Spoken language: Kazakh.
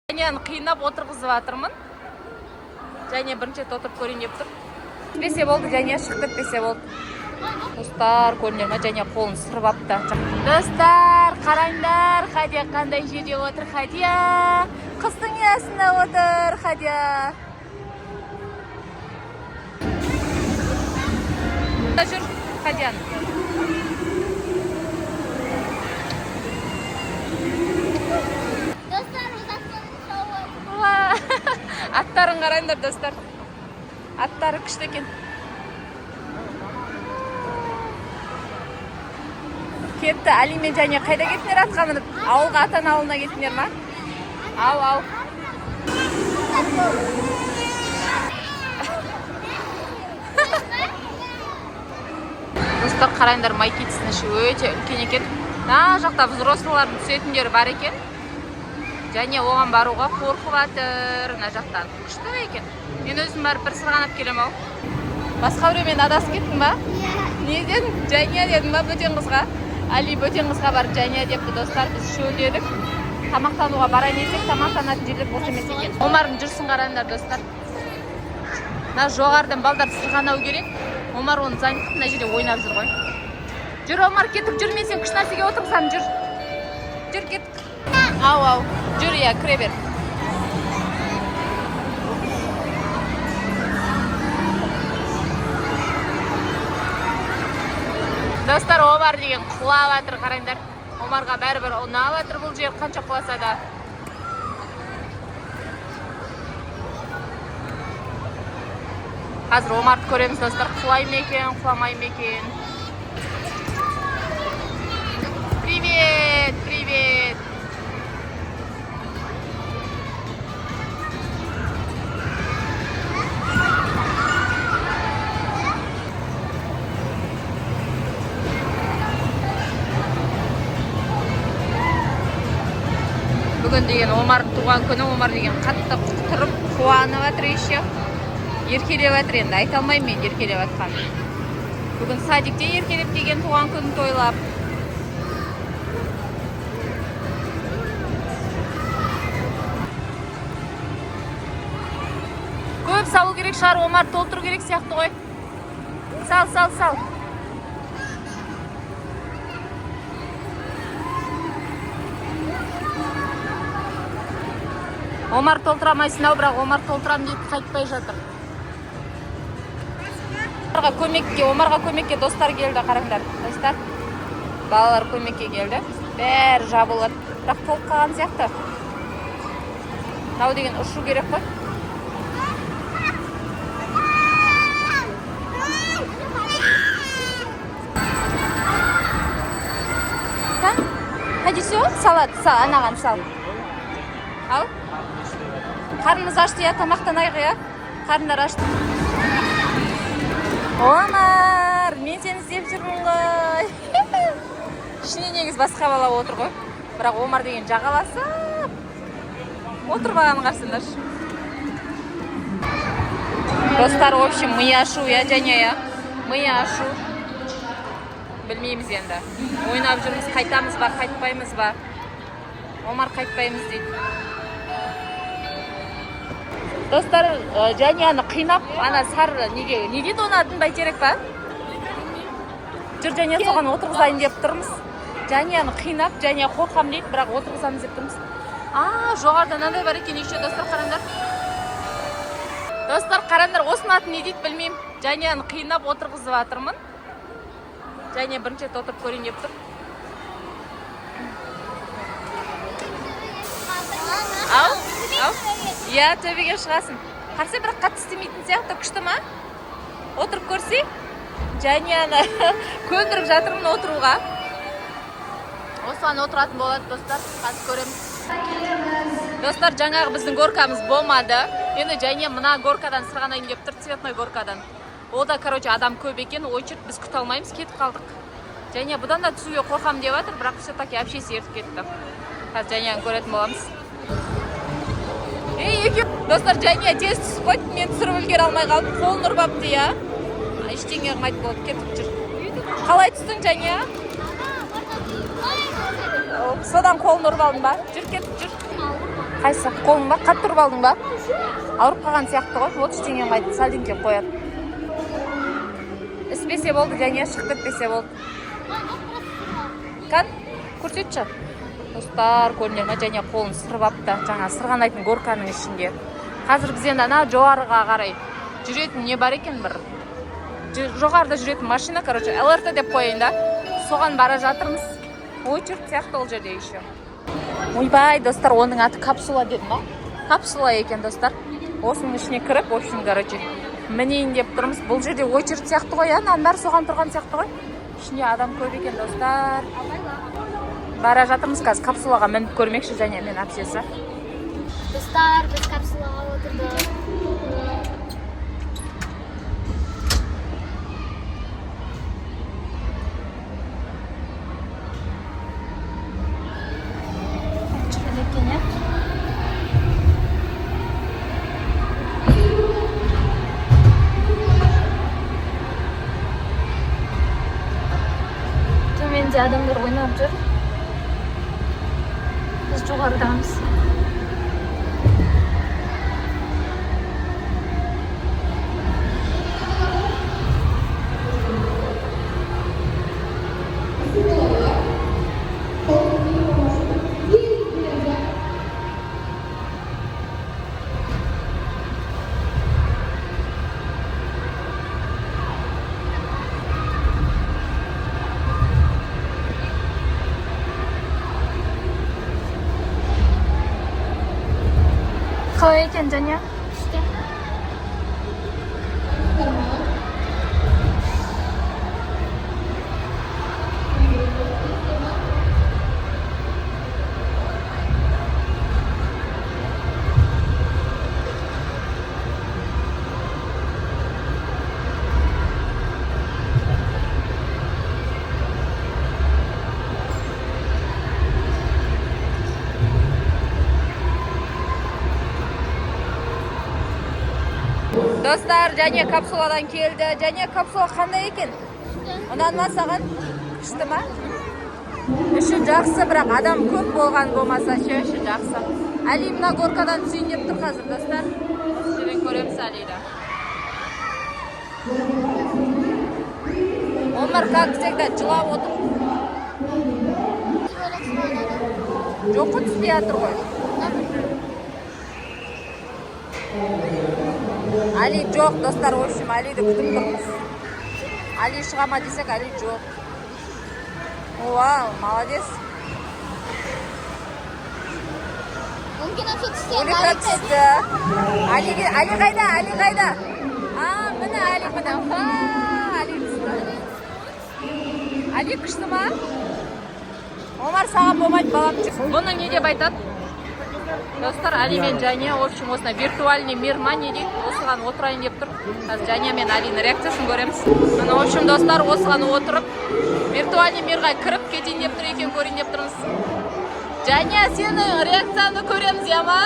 Жәнияны қинап отырғызып жатырмын. Жәния бірінші рет отырып көрейін деп тұр. Бесе болды, Жәния шықтып бесе болды. Достар, көріңдер ме, Жәния қолын сырып апты. Достар, қараңдар, Хадия қандай жерде отыр. Хадия қыстың аясында отыр. Хадия жүр, Хадияны. Аттарын қараңдар, достар. Аттары күшті екен. Кетті, Али мен Жәния қайда кеттіңдер атқа мініп? Ауылға, атан ауылына кеттіңдер ма? Ау. Достар, қараңдар, Майкитсінің іші өте үлкен екен. На жақта взрослылардың түсетіндері бар екен. Және оған баруға қорқып жатыр. Мына жақтан күшті екен. Мен өзім барып бір сырғанап келем ау. Басқа біреумен адасып кеттің ба? Не дедің? Жәния дедің ба бөтен қызға? Али бөтен қызға барып Жәния депті. Достар, біз шөлдедік. Тамақтануға барайын десек, тамақтанатын жерлер бос емес екен. Омардың жүрсін қараңдар, достар. Мына жоғарыдан балдар сырғанау керек. Омар оны занят, мына жерде ойнап жүр ғой. Жүр, Омар, кеттік, жүрмесең күш нәрсеге отырсам, жүр. Жүр, кеттік. Ау. Жүр, я, кіре бер. Достар, Омар деген құлап жатыр, қараңдар. Омарға бәрібір ұнап жатыр бұл жер, қанша құласа да. Қазір Омарды көреміз, достар. Құлай ма екен, құламай ма екен. Привет. Бүгін деген Омардың туған күні, Омар деген қатты құтырып, қуанып жатыр еще. Еркелеп жатыр, енді айта алмаймын мен еркелеп жатқан. Бүгін садикте еркелеп деген туған күнін тойлап. Көп салу керек шығар, Омар толтыру керек сияқты ғой. Сал. Омар толтырамайсың ау, бірақ Омар толтырам дейді, қайтпай жатыр. Омарға көмекке достар келді, қараңдар. Достар, балалар көмекке келді. Бәрі жабылып, бірақ толып қалған сияқты. Нау деген ұшу керек қой. Hadi все, салат, анаған сал. Ал? Қарнымыз ашты я, тамақтанайық я. Қарындар ашты. Омар, мен сені іздеп жүрмін ғой. Ішіне негіз басқа бала отыр ғой. Бірақ Омар деген жағаласып отырмаған қарсыңдаршы. Достар, в общем, мы ашу я, Жәния я. Мы ашу. Білмейміз енді. Ойнап жүрміз, қайтамыз ба, қайтпаймыз ба. Омар қайтпаймыз дейді. Достар, Жәнияны қинап, ана сары не дейді оны атын бәйтерек па? Жүр, Жәния соған отырғызайын деп тұрмыз. Жәнияны қинап, Жәния қорқам дейді, бірақ отырғызамыз деп тұрмыз. Жоғарда нандай бар екен, еще достар, қараңдар. Достар, қараңдар, осының атын не дейді білмеймін. Жәнияны қинап отырғызып жатырмын. Жәния бірінші рет отырып көрейін деп тұр. Ау? Я, төбеге шығасын. Қарсы бірақ қатты істемейтін сияқты, күшті ма? Отырып көрсе, Жәнияны көндіріп жатырмын отыруға. Осыған отыратын болады, достар. Қазір көреміз. Достар, жаңағы біздің горкамыз болмады. Енді Жәния мына горкадан сырғанайын деп тұр, цветной горкадан. Ол да, адам көп екен, очередь біз күте алмаймыз, кетіп қалдық. Жәния бұдан да түсуге қорқам деп жатыр, бірақ все-таки общесі ертіп кетті. Қазір Жәнияны көретін боламыз. Достар, Жәния тез түсіп қойды, мен түсіріп үлгере алмай қалдым, қолын ұрып апты я. Ештеңе қылмайды болып кетіп жүр. Қалай түстің, Жәния? Содан қолын ұрып алдың ба? Жүр, кетіп жүр. қайсы қолың ба? Қатты тұрып алдың ба? Ауырып қалған сияқты ғой. Вот ештеңе қайтып сәлдеңке қояды. Іспесе болды, және шығып кетпесе болды. Кән, көрсетші. Достар, көрінер ме? Және қолын сырып апты. Жаңа сырғанайтын горканың ішінде. Қазір біз енді ана жоғарыға қарай жүретін не бар екен бір? Жоғарыда жүретін машина, короче, ЛРТ деп қойын да. Соған бара жатырмыз. Очерт сияқты ол жерде еще. Ойбай, достар, оның аты капсула деді ма? Капсула екен, достар. Осының ішіне кіріп, в общем, короче, мінейін деп тұрмыз. Бұл жерде очерт сияқты ғой, ананың бәрі соған тұрған сияқты ғой. Ішінде адам көп екен, достар. Бара жатырмыз қазір капсулаға мініп көрмекші, және мен әпсесі. Достар, біз капсулаға отырдық. Төменде адамдар ойнап жүр. Біз жоғарыдамыз. Қалай екен, Жаня? Достар, және капсуладан келді. Және капсула қандай екен? Ұнады ма саған? Күшті ма? Үшін жақсы, бірақ адам көп болған болмаса ше, үшін жақсы. Әли мына горкадан түсейін деп тұр қазір, достар. Жерден көреміз Әлиді. Омар, как всегда, жылап отыр. Жоқ қой, түспей жатыр ғой. Али жоқ, достар, в общем, Алиді күтіп тұрмыз. Али шыға ма десек, Али жоқ. Вау, молодец. Улика түсті. Али қайда, Али қайда? Міне Али, міне. Али түсті. Али күшті ма? Омар саған болмайды, балам. Бұны не деп айтады? Достар, Али мен Жаня, в общем, осына виртуальный мир ма не дейді, осыған отырайын деп тұр. Қазір Жаня мен Алиның реакциясын көреміз. Міне, в общем, достар, осыған отырып, виртуальный мирға кіріп кетейін деп тұр екен, көрейін деп тұрмыз. Жаня, сені реакцияны көреміз, я ма?